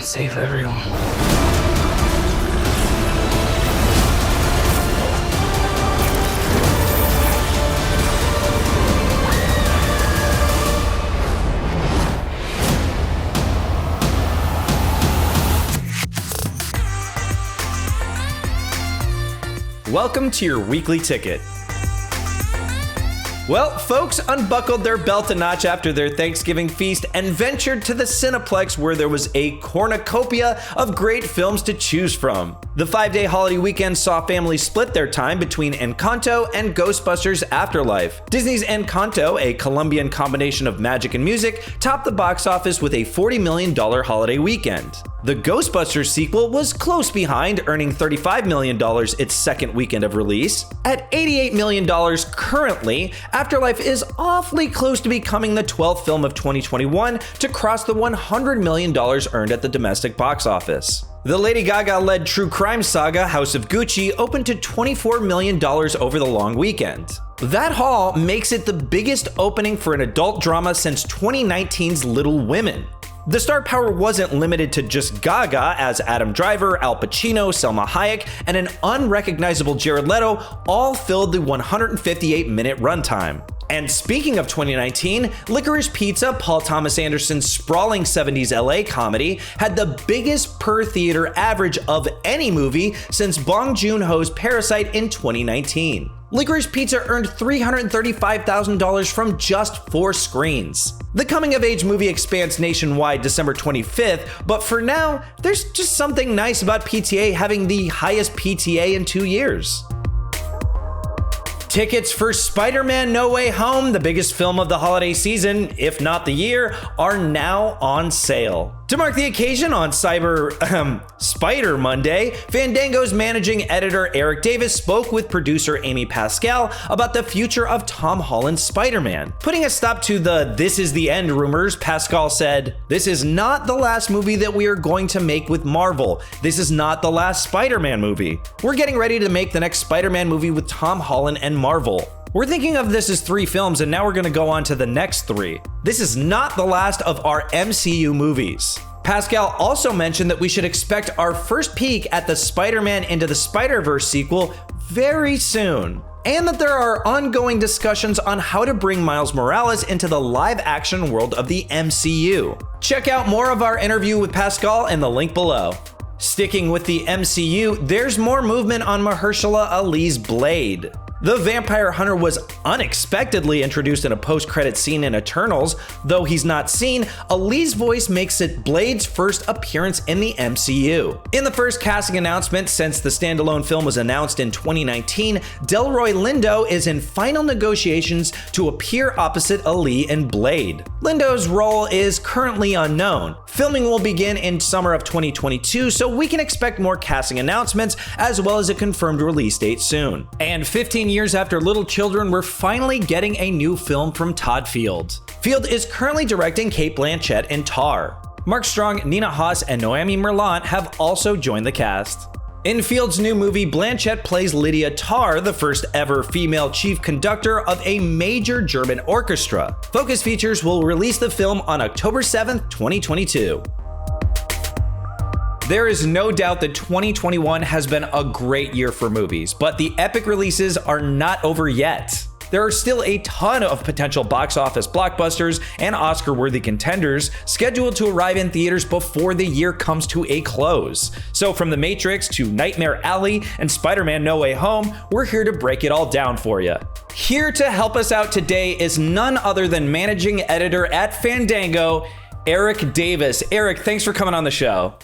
save everyone. Welcome to your weekly ticket. Well, folks unbuckled their belt a notch after their Thanksgiving feast and ventured to the Cineplex, where there was a cornucopia of great films to choose from. The 5-day holiday weekend saw families split their time between Encanto and Ghostbusters Afterlife. Disney's Encanto, a Colombian combination of magic and music, topped the box office with a $40 million holiday weekend. The Ghostbusters sequel was close behind, earning $35 million its second weekend of release. At $88 million currently, Afterlife is awfully close to becoming the 12th film of 2021 to cross the $100 million earned at the domestic box office. The Lady Gaga-led true crime saga House of Gucci opened to $24 million over the long weekend. That haul makes it the biggest opening for an adult drama since 2019's Little Women. The star power wasn't limited to just Gaga, as Adam Driver, Al Pacino, Selma Hayek, and an unrecognizable Jared Leto all filled the 158-minute runtime. And speaking of 2019, Licorice Pizza, Paul Thomas Anderson's sprawling 70s LA comedy, had the biggest per-theater average of any movie since Bong Joon-ho's Parasite in 2019. Licorice Pizza earned $335,000 from just 4 screens. The coming-of-age movie expands nationwide December 25th, but for now, there's just something nice about PTA having the highest PTA in 2 years. Tickets for Spider-Man No Way Home, the biggest film of the holiday season, if not the year, are now on sale. To mark the occasion on Spider Monday, Fandango's managing editor Erik Davis spoke with producer Amy Pascal about the future of Tom Holland's Spider-Man. Putting a stop to the "this is the end" rumors, Pascal said, "This is not the last movie that we are going to make with Marvel. This is not the last Spider-Man movie. We're getting ready to make the next Spider-Man movie with Tom Holland and Marvel. We're thinking of this as 3 films, and now we're going to go on to the next 3. This is not the last of our MCU movies." Pascal also mentioned that we should expect our first peek at the Spider-Man Into the Spider-Verse sequel very soon, and that there are ongoing discussions on how to bring Miles Morales into the live-action world of the MCU. Check out more of our interview with Pascal in the link below. Sticking with the MCU, there's more movement on Mahershala Ali's Blade. The vampire hunter was unexpectedly introduced in a post-credit scene in Eternals. Though he's not seen, Ali's voice makes it Blade's first appearance in the MCU. In the first casting announcement since the standalone film was announced in 2019, Delroy Lindo is in final negotiations to appear opposite Ali in Blade. Lindo's role is currently unknown. Filming will begin in summer of 2022, so we can expect more casting announcements as well as a confirmed release date soon. And 15 years after Little Children, we're finally getting a new film from Todd Field. Field is currently directing Cate Blanchett in Tar. Mark Strong, Nina Haas, and Noemi Merlant have also joined the cast. In Field's new movie, Blanchett plays Lydia Tarr, the first ever female chief conductor of a major German orchestra. Focus Features will release the film on October 7th, 2022. There is no doubt that 2021 has been a great year for movies, but the epic releases are not over yet. There are still a ton of potential box office blockbusters and Oscar-worthy contenders scheduled to arrive in theaters before the year comes to a close. So from The Matrix to Nightmare Alley and Spider-Man No Way Home, we're here to break it all down for you. Here to help us out today is none other than managing editor at Fandango, Erik Davis. Erik, thanks for coming on the show.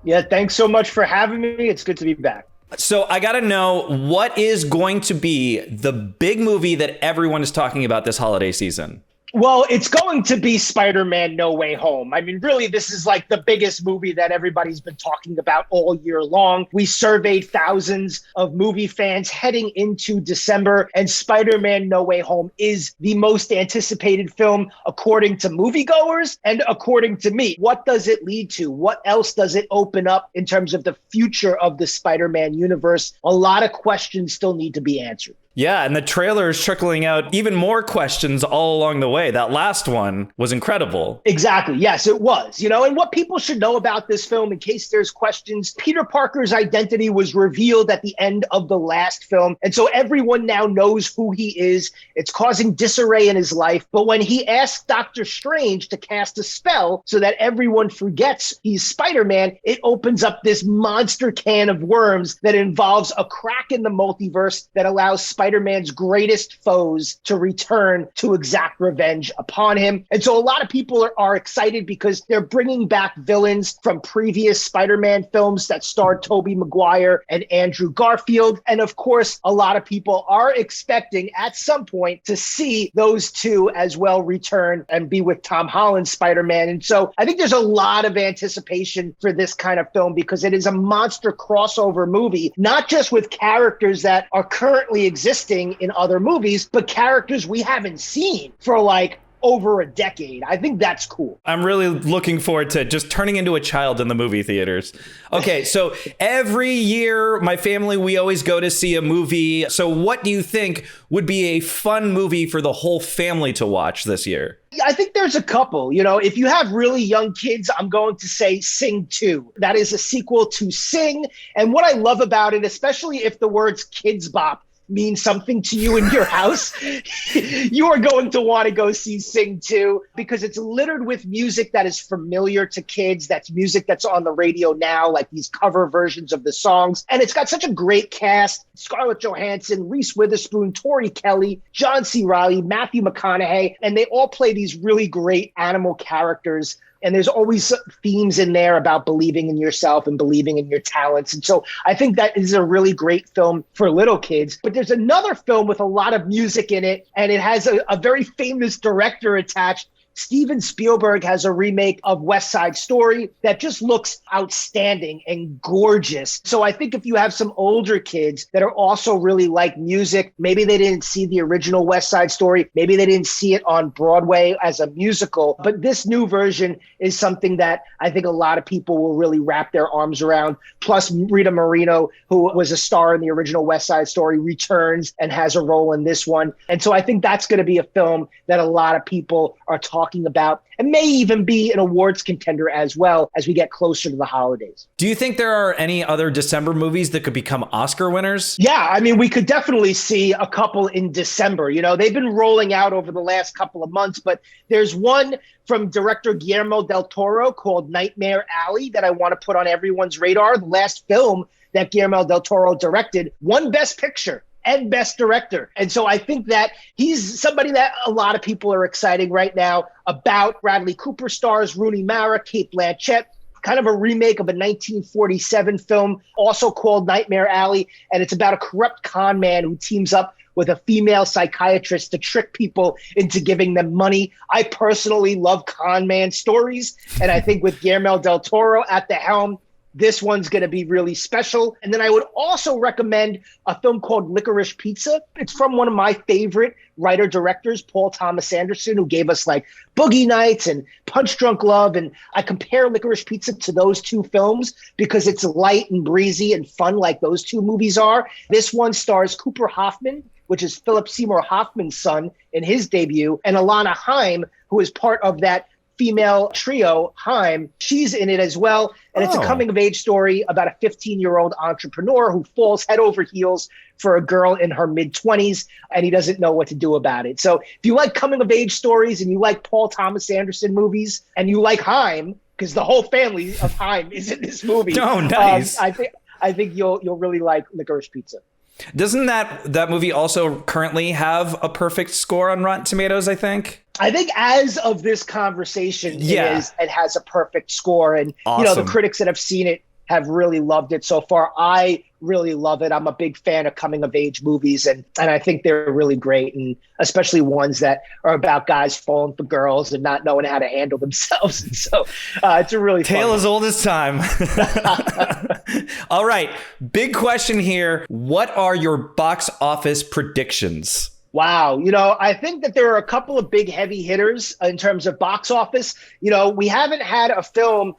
Yeah, thanks so much for having me. It's good to be back. So I gotta know, what is going to be the big movie that everyone is talking about this holiday season? Well, it's going to be Spider-Man No Way Home. I mean, really, this is like the biggest movie that everybody's been talking about all year long. We surveyed thousands of movie fans heading into December, and Spider-Man No Way Home is the most anticipated film according to moviegoers and according to me. What does it lead to? What else does it open up in terms of the future of the Spider-Man universe? A lot of questions still need to be answered. Yeah, and the trailer is trickling out even more questions all along the way. That last one was incredible. Exactly. Yes, it was. And what people should know about this film, in case there's questions, Peter Parker's identity was revealed at the end of the last film. And so everyone now knows who he is. It's causing disarray in his life. But when he asked Doctor Strange to cast a spell so that everyone forgets he's Spider-Man, it opens up this monster can of worms that involves a crack in the multiverse that allows Spider-Man's greatest foes to return to exact revenge upon him. And so a lot of people are excited because they're bringing back villains from previous Spider-Man films that starred Tobey Maguire and Andrew Garfield. And of course, a lot of people are expecting at some point to see those two as well return and be with Tom Holland's Spider-Man. And so I think there's a lot of anticipation for this kind of film because it is a monster crossover movie, not just with characters that are currently existing in other movies, but characters we haven't seen for like over a decade. I think that's cool. I'm really looking forward to just turning into a child in the movie theaters. Okay, so every year, my family, we always go to see a movie. So what do you think would be a fun movie for the whole family to watch this year? I think there's a couple. If you have really young kids, I'm going to say Sing 2. That is a sequel to Sing. And what I love about it, especially if the words Kids Bop mean something to you in your house, you are going to want to go see Sing 2 because it's littered with music that is familiar to kids. That's music that's on the radio now, like these cover versions of the songs. And it's got such a great cast. Scarlett Johansson, Reese Witherspoon, Tori Kelly, John C. Reilly, Matthew McConaughey, and they all play these really great animal characters. And there's always themes in there about believing in yourself and believing in your talents. And so I think that is a really great film for little kids. But there's another film with a lot of music in it, and it has a very famous director attached. Steven Spielberg has a remake of West Side Story that just looks outstanding and gorgeous. So I think if you have some older kids that are also really like music, maybe they didn't see the original West Side Story, maybe they didn't see it on Broadway as a musical, but this new version is something that I think a lot of people will really wrap their arms around. Plus Rita Moreno, who was a star in the original West Side Story, returns and has a role in this one. And so I think that's going to be a film that a lot of people are talking about and may even be an awards contender as well as we get closer to the holidays. Do you think there are any other December movies that could become Oscar winners? Yeah, I mean, we could definitely see a couple in December. They've been rolling out over the last couple of months, but there's one from director Guillermo del Toro called Nightmare Alley that I want to put on everyone's radar. The last film that Guillermo del Toro directed won Best Picture and Best Director. And so I think that he's somebody that a lot of people are excited right now about. Bradley Cooper stars Rooney Mara, Cate Blanchett, kind of a remake of a 1947 film also called Nightmare Alley. And it's about a corrupt con man who teams up with a female psychiatrist to trick people into giving them money. I personally love con man stories. And I think with Guillermo del Toro at the helm, this one's going to be really special. And then I would also recommend a film called Licorice Pizza. It's from one of my favorite writer-directors, Paul Thomas Anderson, who gave us like Boogie Nights and Punch Drunk Love. And I compare Licorice Pizza to those two films because it's light and breezy and fun like those two movies are. This one stars Cooper Hoffman, which is Philip Seymour Hoffman's son in his debut, and Alana Haim, who is part of that female trio, Haim. She's in it as well. And it's a coming-of-age story about a 15-year-old entrepreneur who falls head over heels for a girl in her mid-20s, and he doesn't know what to do about it. So if you like coming-of-age stories and you like Paul Thomas Anderson movies and you like Haim, because the whole family of Haim is in this movie. Oh, nice. I think you'll really like Licorice Pizza. Doesn't that movie also currently have a perfect score on Rotten Tomatoes, I think? I think as of this conversation, it has a perfect score. And, awesome. The critics that have seen it have really loved it so far. I really love it. I'm a big fan of coming of age movies, and I think they're really great, and especially ones that are about guys falling for girls and not knowing how to handle themselves. And so it's a really tale fun as old as time. All right. Big question here. What are your box office predictions? Wow. I think that there are a couple of big heavy hitters in terms of box office. We haven't had a film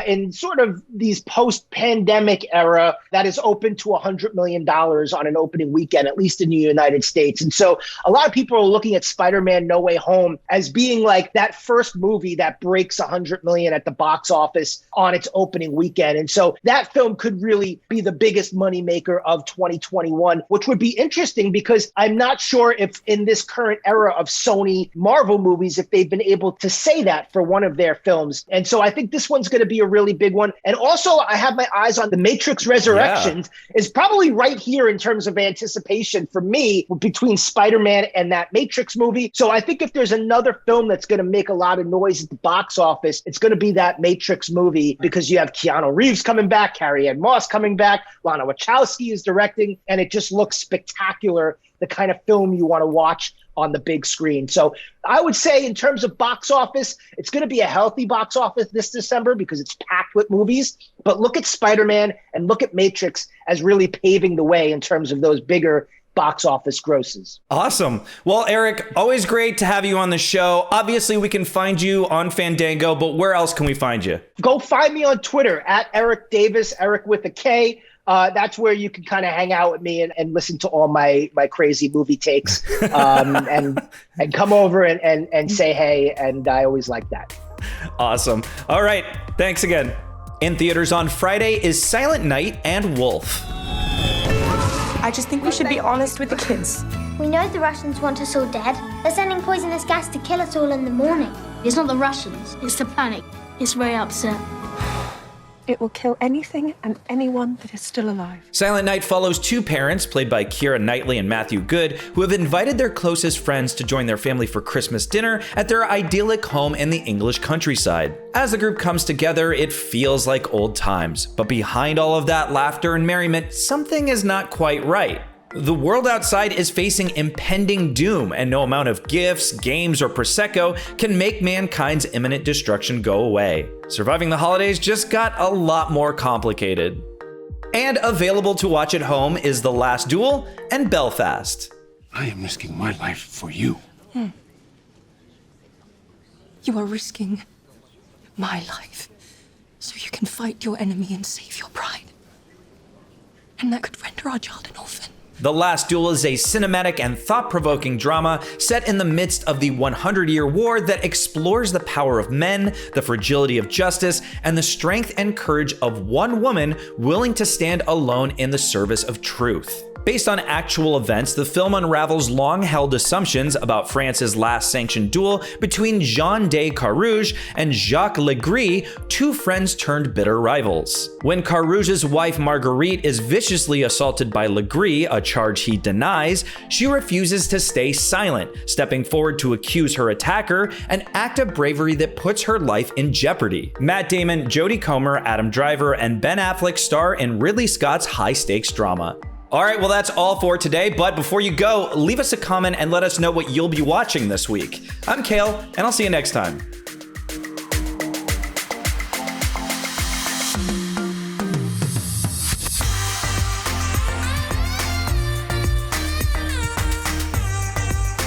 in sort of these post-pandemic era that is open to $100 million on an opening weekend, at least in the United States. And so a lot of people are looking at Spider-Man No Way Home as being like that first movie that breaks $100 million at the box office on its opening weekend. And so that film could really be the biggest moneymaker of 2021, which would be interesting because I'm not sure if in this current era of Sony Marvel movies, if they've been able to say that for one of their films. And so I think this one's going to be a really big one. And also I have my eyes on The Matrix Resurrections is probably right here in terms of anticipation for me between Spider-Man and that Matrix movie. So I think if there's another film that's going to make a lot of noise at the box office, it's going to be that Matrix movie because you have Keanu Reeves coming back, Carrie-Anne Moss coming back, Lana Wachowski is directing, and it just looks spectacular, the kind of film you want to watch on the big screen. So I would say in terms of box office, it's going to be a healthy box office this December because it's packed with movies. But look at Spider-Man and look at Matrix as really paving the way in terms of those bigger box office grosses. Awesome. Well, Erik, always great to have you on the show. Obviously, we can find you on Fandango, but where else can we find you? Go find me on Twitter at Erik Davis, Erik with a K. That's where you can kind of hang out with me and listen to all my crazy movie takes and come over and say hey. And I always like that. Awesome. All right. Thanks again. In theaters on Friday is Silent Night and Wolf. I just think we should be honest with the kids. We know the Russians want us all dead. They're sending poisonous gas to kill us all in the morning. It's not the Russians, it's the planet. It's very upset. It will kill anything and anyone that is still alive. Silent Night follows two parents, played by Keira Knightley and Matthew Good, who have invited their closest friends to join their family for Christmas dinner at their idyllic home in the English countryside. As the group comes together, it feels like old times. But behind all of that laughter and merriment, something is not quite right. The world outside is facing impending doom, and no amount of gifts, games, or Prosecco can make mankind's imminent destruction go away. Surviving the holidays just got a lot more complicated. And available to watch at home is The Last Duel and Belfast. I am risking my life for you. You are risking my life so you can fight your enemy and save your bride. And that could render our child an orphan. The Last Duel is a cinematic and thought-provoking drama set in the midst of the 100-year war that explores the power of men, the fragility of justice, and the strength and courage of one woman willing to stand alone in the service of truth. Based on actual events, the film unravels long-held assumptions about France's last sanctioned duel between Jean de Carouge and Jacques Legris, two friends turned bitter rivals. When Carouge's wife Marguerite is viciously assaulted by Legris, a charge he denies, she refuses to stay silent, stepping forward to accuse her attacker, an act of bravery that puts her life in jeopardy. Matt Damon, Jodie Comer, Adam Driver, and Ben Affleck star in Ridley Scott's high-stakes drama. All right, well, that's all for today, but before you go, leave us a comment and let us know what you'll be watching this week. I'm Khail, and I'll see you next time.